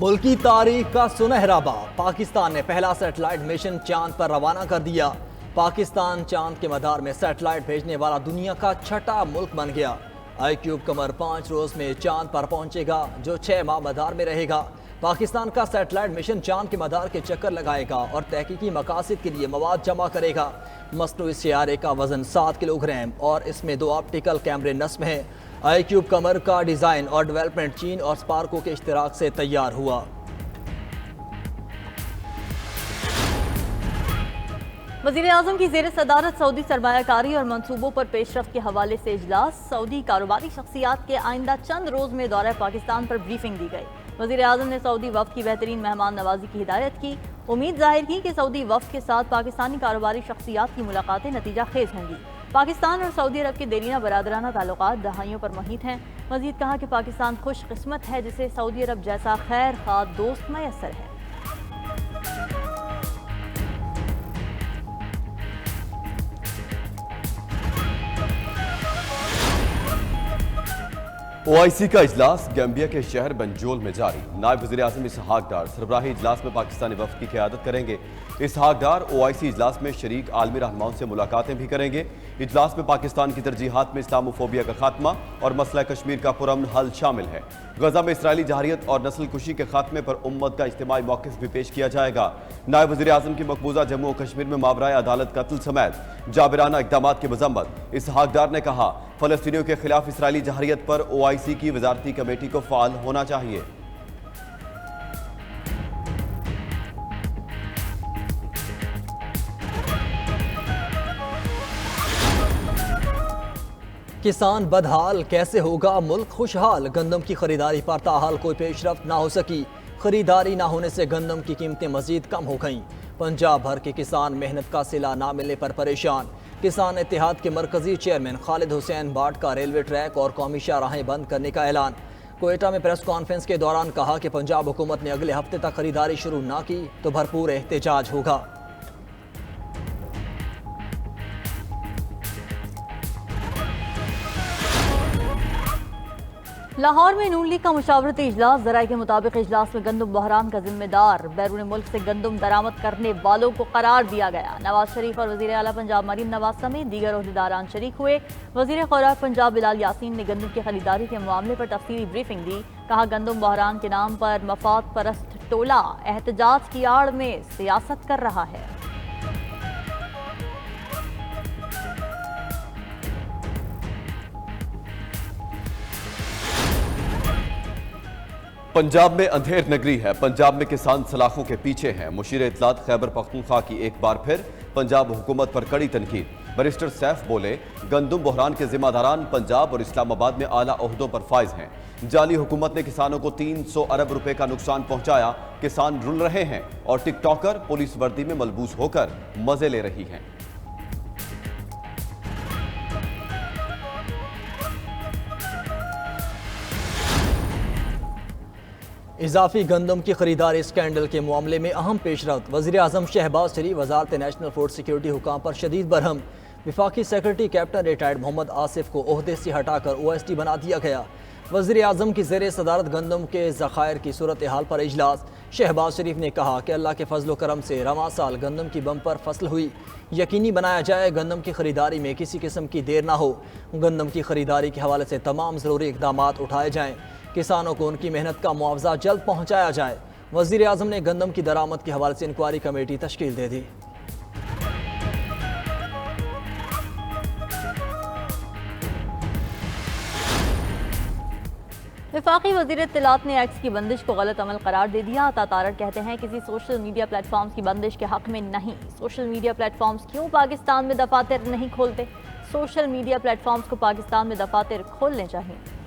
मुल्की तारीख का सुनहरा बाब, पाकिस्तान ने पहला सैटेलाइट मिशन चांद पर रवाना कर दिया। पाकिस्तान चांद के मदार में सैटेलाइट भेजने वाला दुनिया का छठा मुल्क बन गया। आईक्यूब कमर 5 रोज में चांद पर पहुंचेगा, जो 6 माह मदार में रहेगा। पाकिस्तान का सैटेलाइट मिशन चांद के मदार के चक्कर लगाएगा और तहकीकी मकासद के लिए मवाद जमा करेगा। मसनूई सियारे का वजन 7 किलोग्राम और इसमें 2 ऑप्टिकल कैमरे नस्ब हैं। आईक्यूब कमर का डिज़ाइन और डेवलपमेंट चीन और स्पार्को के इश्तिराक से तैयार हुआ। वज़ीर-ए-आज़म की ज़ेर सदारत सऊदी सरमायाकारी और मनसूबों पर पेशरफ्त के हवाले से इजलास। सऊदी कारोबारी शख्सियात के आइंदा चंद रोज़ में दौरा पाकिस्तान पर ब्रीफिंग दी गई। वज़ीर-ए-आज़म ने सऊदी वफ़द की बेहतरीन मेहमान नवाजी की हिदायत की। उम्मीद जाहिर की कि सऊदी वफ़द के साथ पाकिस्तानी कारोबारी शख्सियात की मुलाकातें नतीजा खेज होंगी। पाकिस्तान और सऊदी अरब के देरीना बरादराना ताल्लुकात दहाइयों पर मुहित हैं। मज़ीद कहा कि पाकिस्तान खुशकिस्मत है जिसे सऊदी अरब जैसा खैर खा दोस्त मैसर है। OIC का इजलास गैम्बिया के शहर बंजोल में जारी। नायब वज़ीर-ए-आज़म इसहाक डार सरबराही इजलास में पाकिस्तानी वफ़द की क़यादत करेंगे। इसहाक डार OIC इजलास में शरीक आलमी रहनुमाओं से मुलाकातें भी करेंगे। इजलास में पाकिस्तान की तरजीहात में इस्लामोफोबिया का खात्मा और मसला कश्मीर का पुरअमन हल शामिल है। गजा में इसराइली जहारियत और नस्ल कुशी के खात्मे पर उम्मत का इज्तिमाई मौक़िफ़ भी पेश किया जाएगा। नायब वज़ीर-ए-आज़म की मकबूजा जम्मू और कश्मीर में मावराए अदालत कत्ल समेत जाबिराना इक़दामात की मज़म्मत। इसहाक डार ने कहा, फ़लस्तीनियों के खिलाफ इसराइली जहारियत पर OIC की वज़ारती कमेटी को फ़ाल होना चाहिए। किसान बदहाल, कैसे होगा मुल्क खुशहाल। गंदम की खरीदारी पर ताहाल कोई पेशरफ्त ना हो सकी। खरीदारी ना होने से गंदम की कीमतें मजीद कम हो गईं। पंजाब भर के किसान मेहनत का सिला ना मिलने पर परेशान। किसान इत्तेहाद के मरकजी चेयरमैन खालिद हुसैन बाट का रेलवे ट्रैक और कौमी शाहराहें बंद करने का ऐलान। कोयटा में प्रेस कॉन्फ्रेंस के दौरान कहा कि पंजाब हुकूमत ने अगले हफ्ते तक खरीदारी शुरू ना की तो भरपूर एहतजाज होगा। लाहौर में नून लीग का मुशावरती इजलास। ज़राए के मुताबिक इजलास में गंदम बहरान का जिम्मेदार बैरून मुल्क से गंदम दरामद करने वालों को करार दिया गया। नवाज शरीफ और वज़ीर आला पंजाब मरीम नवाज समेत दीगर ओहदेदारान शरीक हुए। वज़ीर खुराक पंजाब बिलाल यासीन ने गंदम की खरीदारी के मामले पर तफसीली ब्रीफिंग दी। कहा, गंदम बहरान के नाम पर मफाद परस्त टोला एहतजाज की आड़ में सियासत कर रहा है। पंजाब में अंधेर नगरी है। पंजाब में किसान सलाखों के पीछे हैं। मुशीर इत्तलात खैबर पख्तूनख्वा की एक बार फिर पंजाब हुकूमत पर कड़ी तनकीद। बैरिस्टर सैफ बोले, गंदम बहरान के जिम्मेदारान पंजाब और इस्लामाबाद में आला ओहदों पर फाइज हैं। जाली हुकूमत ने किसानों को 300 अरब रुपए का नुकसान पहुंचाया। किसान रुल रहे हैं और टिकटॉकर पुलिस वर्दी में मलबूस होकर मजे ले रही हैं। इजाफी गंदम की खरीदारी स्कैंडल के मामले में अहम पेशरफ्त। वज़ीर-ए-आज़म शहबाज शरीफ वज़ारत नेशनल फूड सिक्योरिटी हुकाम पर शदीद बरहम। विफाकी secretary captain retired Mohammad Asif को ओहदे से हटाकर OSD बना दिया गया। वज़ीर-ए-आज़म की ज़ेर सदारत गंदम के ज़खायर की सूरत हाल पर इजलास। शहबाज शरीफ ने कहा कि अल्लाह के फजल करम से रवां साल गंदम की बम्पर फसल हुई। यकीनी बनाया जाए गंदम की खरीदारी में किसी किस्म की देर ना हो। गंदम की खरीदारी के हवाले से तमाम ज़रूरी इक़दाम उठाए जाएँ। किसानों को उनकी मेहनत का मुआवजा जल्द पहुँचाया जाए। वज़ीर-ए-आज़म ने गंदम की दरामद के हवाले से इंक्वायरी कमेटी तश्कील दे दी। वफाकी वज़ीर इत्तलात ने एक्ट की बंदिश को गलत अमल करार दे दिया। तातारट कहते हैं किसी सोशल मीडिया प्लेटफॉर्म्स की बंदिश के हक में नहीं। सोशल मीडिया प्लेटफॉर्म्स क्यों पाकिस्तान में दफातर नहीं खोलते? सोशल मीडिया प्लेटफॉर्म्स को पाकिस्तान में दफातर खोलने चाहिए।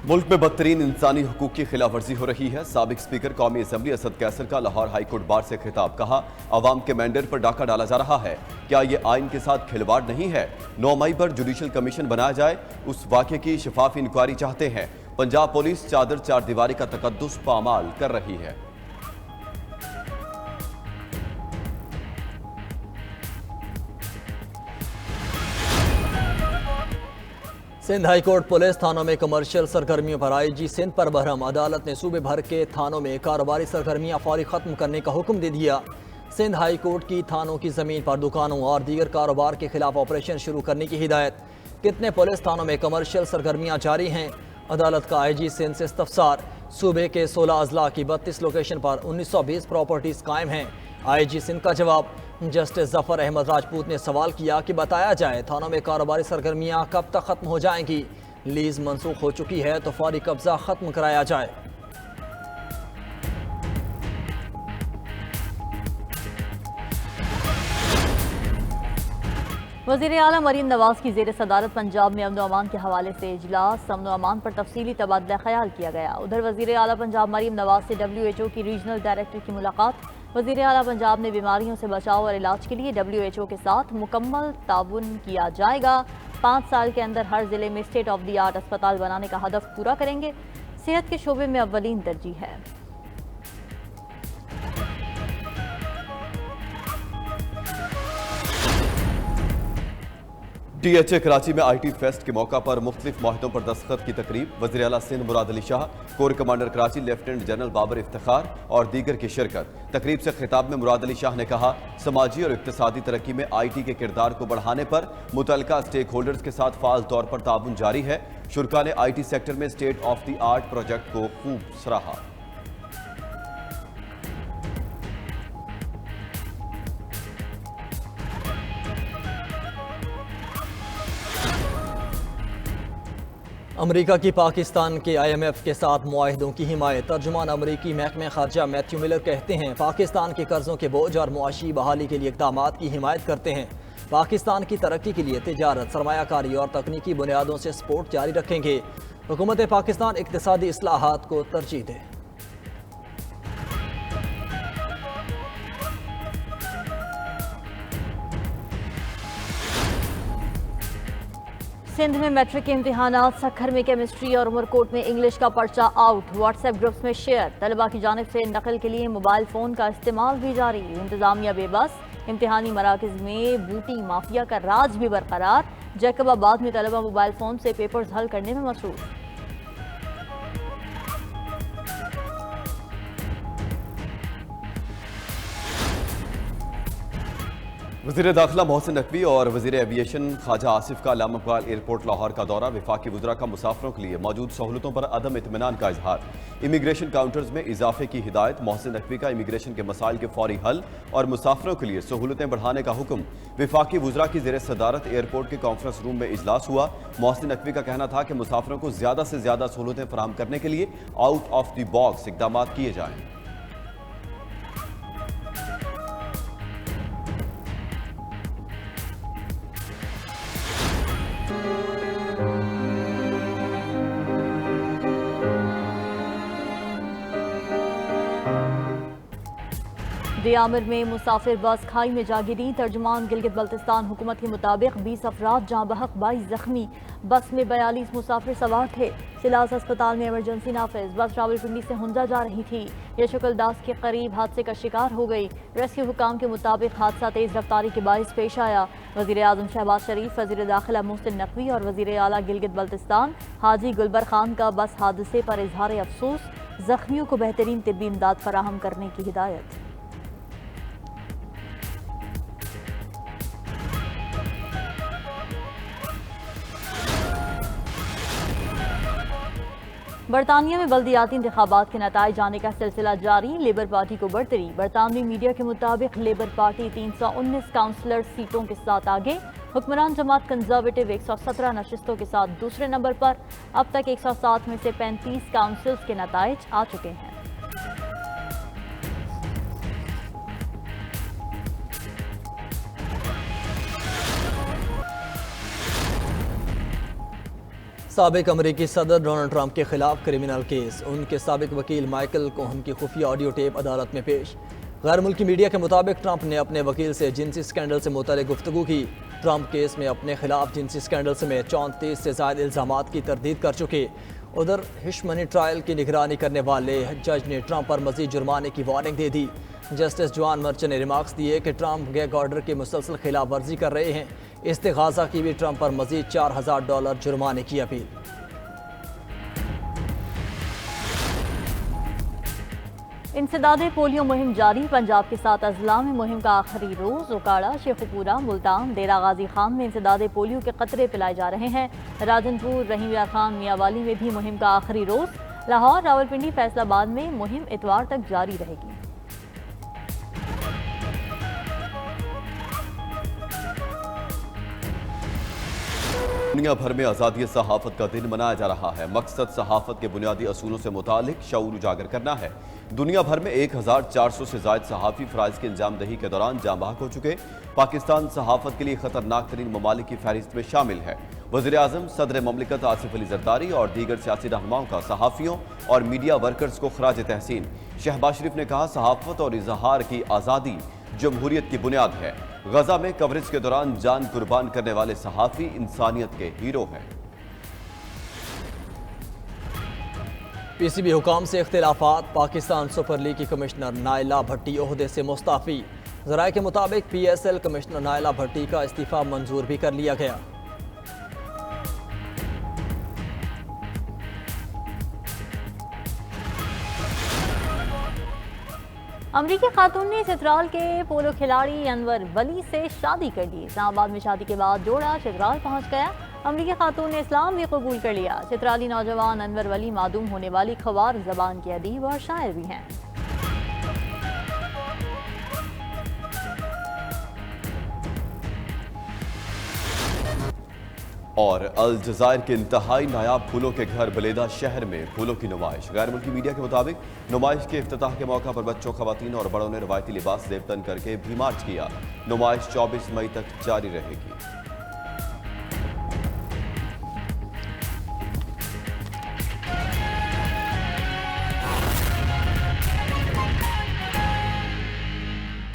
मुल्क में बदतरीन इंसानी हुकूक की खिलाफ वर्जी हो रही है। साबिक स्पीकर कौमी असम्बली असद कैसर का लाहौर हाईकोर्ट बार से खिताब। कहा, अवाम के मैंडेट पर डाका डाला जा रहा है। क्या ये आइन के साथ खिलवाड़ नहीं है? 9 मई पर जुडिशल कमीशन बनाया जाए। उस वाक़े की शफाफ इंक्वायरी चाहते हैं। पंजाब पुलिस चादर चार दीवारी का तकद्दुस पामाल कर रही है। सिंध हाई कोर्ट पुलिस थानों में कमर्शियल सरगर्मियों पर आईजी सिंध पर बरहम। अदालत ने सूबे भर के थानों में कारोबारी सरगर्मियां फौरी खत्म करने का हुक्म दे दिया। सिंध हाई कोर्ट की थानों की जमीन पर दुकानों और दीगर कारोबार के खिलाफ ऑपरेशन शुरू करने की हिदायत। कितने पुलिस थानों में कमर्शियल सरगर्मियां जारी हैं? अदालत का आईजी सिंध से इस्तफसार। सूबे के 16 अजला की 32 लोकेशन पर 1920 प्रॉपर्टीज कायम हैं। आईजी सिंध का जवाब। जस्टिस जफर अहमद राजपूत ने सवाल किया कि बताया जाए थानों में कारोबारी सरगर्मियां कब तक खत्म हो जाएंगी? लीज मंसूख हो चुकी है तो फौरी कब्जा खत्म कराया जाए। वज़ीर आला मरीम नवाज की ज़ेर सदारत पंजाब में अमन व अमान के हवाले से इजलास। अमन व अमान पर तफसीली तबादला ख्याल किया गया। उधर वज़ीर आला पंजाब मरीम नवाज से WHO की रीजनल डायरेक्टर की मुलाकात। वज़ीर आला पंजाब ने बीमारियों से बचाव और इलाज के लिए WHO के साथ मुकम्मल ताउन किया जाएगा। 5 साल के अंदर हर जिले में स्टेट ऑफ द आर्ट अस्पताल बनाने का हदफ पूरा करेंगे। सेहत के शोबे में अव्वलीन तरजीह है। DHA कराची में IT फेस्ट के मौका पर मुख्तलिफ माहितों पर दस्तखत की तकरीब। वज़ीर आला Sindh Murad Ali Shah, corps commander Karachi lieutenant general Babar Iftikhar और दीगर की शिरकत। तकरीब से खिताब में मुराद अली शाह ने कहा, समाजी और इक्तिसादी तरक्की में IT के किरदार को बढ़ाने पर मुतल्लिका स्टेक होल्डर्स के साथ फाल तौर पर ताउन जारी है। शुरका ने IT सेक्टर में state of the art project को खूब सराहा। अमरीका की पाकिस्तान के IMF के साथ मुआहिदों की हिमायत। तर्जुमान अमरीकी महकमे खारजा मैथ्यू मिलर कहते हैं, पाकिस्तान के कर्जों के बोझ और मुआशी बहाली के लिए इक़दामात की हिमायत करते हैं। पाकिस्तान की तरक्की के लिए तिजारत, सरमायाकारी और तकनीकी बुनियादों से सपोर्ट जारी रखेंगे। हुकूमत पाकिस्तान इक़्तिसादी इस्लाहात को तरजीह दे। सिंध में मैट्रिक के इम्तिहानात, सखर में केमिस्ट्री और उमरकोट में इंग्लिश का पर्चा आउट। व्हाट्सएप ग्रुप्स में शेयर। तलबा की जानिब से नकल के लिए मोबाइल फ़ोन का इस्तेमाल भी जारी। इंतजामिया बेबस। इम्तिहानी मराकज़ में बूटी माफिया का राज भी बरकरार। जैकबाबाद में तलबा मोबाइल फ़ोन से पेपर्स हल करने में मसरूफ। वज़ीर दाखिला मोहसिन नकवी और वज़ीर एविएशन ख्वाजा आसिफ का अल्लामा इकबाल एयरपोर्ट लाहौर का दौरा। वफाकी वज़रा का मुसाफिरों के लिए मौजूद सहूलतों पर अदम इत्मीनान का इजहार। इमिग्रेशन काउंटर्स में इजाफे की हिदायत। मोहसिन नकवी का इमिग्रेशन के मसाइल के फौरी हल और मुसाफिरों के लिए सहूलतें बढ़ाने का हुक्म। वफाकी वज़रा की ज़ेर सदारत एयरपोर्ट के कॉन्फ्रेंस रूम में इजलास हुआ। मोहसिन नकवी का कहना था कि मुसाफिरों को ज़्यादा से ज़्यादा सहूलतें फराहम करने के लिए आउट ऑफ द बॉक्स इकदाम किए जाएँ। दियामिर में मुसाफिर बस खाई में जा गिरी। तर्जुमान गिलगित बल्तिस्तान हुकूमत के मुताबिक 20 अफराद जाँ बहक, 22 जख्मी। बस में 42 मुसाफिर सवार थे। सिलास अस्पताल में इमरजेंसी नाफिज। बस रावलपिंडी से हुंजा जा रही थी। यशकुलदास के करीब हादसे का शिकार हो गई। रेस्क्यू हुकाम के मुताबिक हादसा तेज रफ्तारी के बायस पेश आया। वज़ीर आज़म शहबाज शरीफ, वज़ीर दाखिला मोहसिन नकवी और वज़ीर आला गिलगित बल्तिस्तान हाजी गुलबर खान का बस हादसे पर इजहार अफसोस। जख्मियों को बेहतरीन तिब्बी इमदाद फराहम करने की हिदायत। बरतानिया में बल्दियाती इंतखाबात के नताइज आने का सिलसिला जारी। लेबर पार्टी को बढ़तरी। बरतानवी मीडिया के मुताबिक लेबर पार्टी 319 काउंसलर सीटों के साथ आगे। हुक्मरान जमात कंजर्वेटिव 117 नशिस्तों के साथ दूसरे नंबर पर। अब तक 107 में से 35 काउंसिल्स के नताइज आ चुके हैं। साबिक अमरीकी सदर डोनाल्ड ट्रंप के खिलाफ क्रिमिनल केस। उनके साबिक वकील माइकल कोहन की खुफिया ऑडियो टेप अदालत में पेश। गैर मुल्की मीडिया के मुताबिक ट्रंप ने अपने वकील से जिनसी स्कैंडल से मुतल्लिक गुफ्तगू की। ट्रंप केस में अपने खिलाफ जिनसी स्कैंडल समेत 34 से ज़ायद इल्ज़ामात की तरदीद कर चुके। उधर हिशमनी ट्रायल की निगरानी करने वाले जज ने ट्रंप पर मज़ीद जुर्माने की वार्निंग दे दी। जस्टिस जॉन मर्चेंट ने रिमार्क्स दिए कि ट्रंप गैग ऑर्डर की मुसलसल खिलाफ वर्जी कर रहे हैं। इस्तिगासा की भी ट्रंप पर मजीद $4000 जुर्माने की अपील। इंसदादे पोलियो मुहिम जारी। पंजाब के 7 अजला में मुहिम का आखिरी रोज। उकाड़ा, शेखुपुरा, मुल्तान, डेरा गाजी खान में इंसदादे पोलियो के कतरे पिलाए जा रहे हैं। राजनपुर, रहीमिया खान, मियावाली में भी मुहिम का आखिरी रोज। लाहौर, रावलपिंडी, फैसलाबाद में मुहिम इतवार तक जारी रहेगी। दुनिया भर में आज़ादी सहाफ़त का दिन मनाया जा रहा है। मकसद सहाफ़त के बुनियादी असूलों से मुतालिक शऊर उजागर करना है। दुनिया भर में 1400 से ज़ायद सहाफ़ी फ़राइज़ की अंजामदही के दौरान जाँ बहक हो चुके। पाकिस्तान सहाफ़त के लिए ख़तरनाक तरीन ममालिक की फहरिस्त में शामिल है। वज़ीर-ए-आज़म, सदर ममलिकत आसिफ अली ज़रदारी और दीगर सियासी रहनुमाओं का सहाफ़ियों और मीडिया वर्कर्स को खराज तहसीन। शहबाज शरीफ ने कहा, सहाफ़त और इज़हार की आज़ादी जमहूरियत की बुनियाद है। गजा में कवरेज के दौरान जान कुर्बान करने वाले सहाफ़ी इंसानियत के हीरो हैं। पीसीबी हुकाम से इख्तिलाफात। पाकिस्तान सुपर लीग की कमिश्नर नायला भट्टी ओहदे से मुस्ताफ़ी। ज़राए के मुताबिक PSL कमिश्नर नायला भट्टी का इस्तीफ़ा मंजूर भी कर लिया गया। अमरीकी खातून ने चित्राल के पोलो खिलाड़ी अनवर वली से शादी कर ली। इस्लामाबाद में शादी के बाद जोड़ा चित्राल पहुंच गया। अमरीकी खातून ने इस्लाम भी कबूल कर लिया। चित्राली नौजवान अनवर वली मादूम होने वाली खवार ज़बान के अदीब और शायर भी हैं। और अल जज़ायर के इंतहाई नायाब फूलों के घर बलेदा शहर में फूलों की नुमाइश। गैर मुल्की मीडिया के मुताबिक नुमाइश के इफ्तिताह के मौका पर बच्चों, खवातीन और बड़ों ने रवायती लिबास ज़ेब तन करके भी मार्च किया। नुमाइश 24 मई तक जारी रहेगी।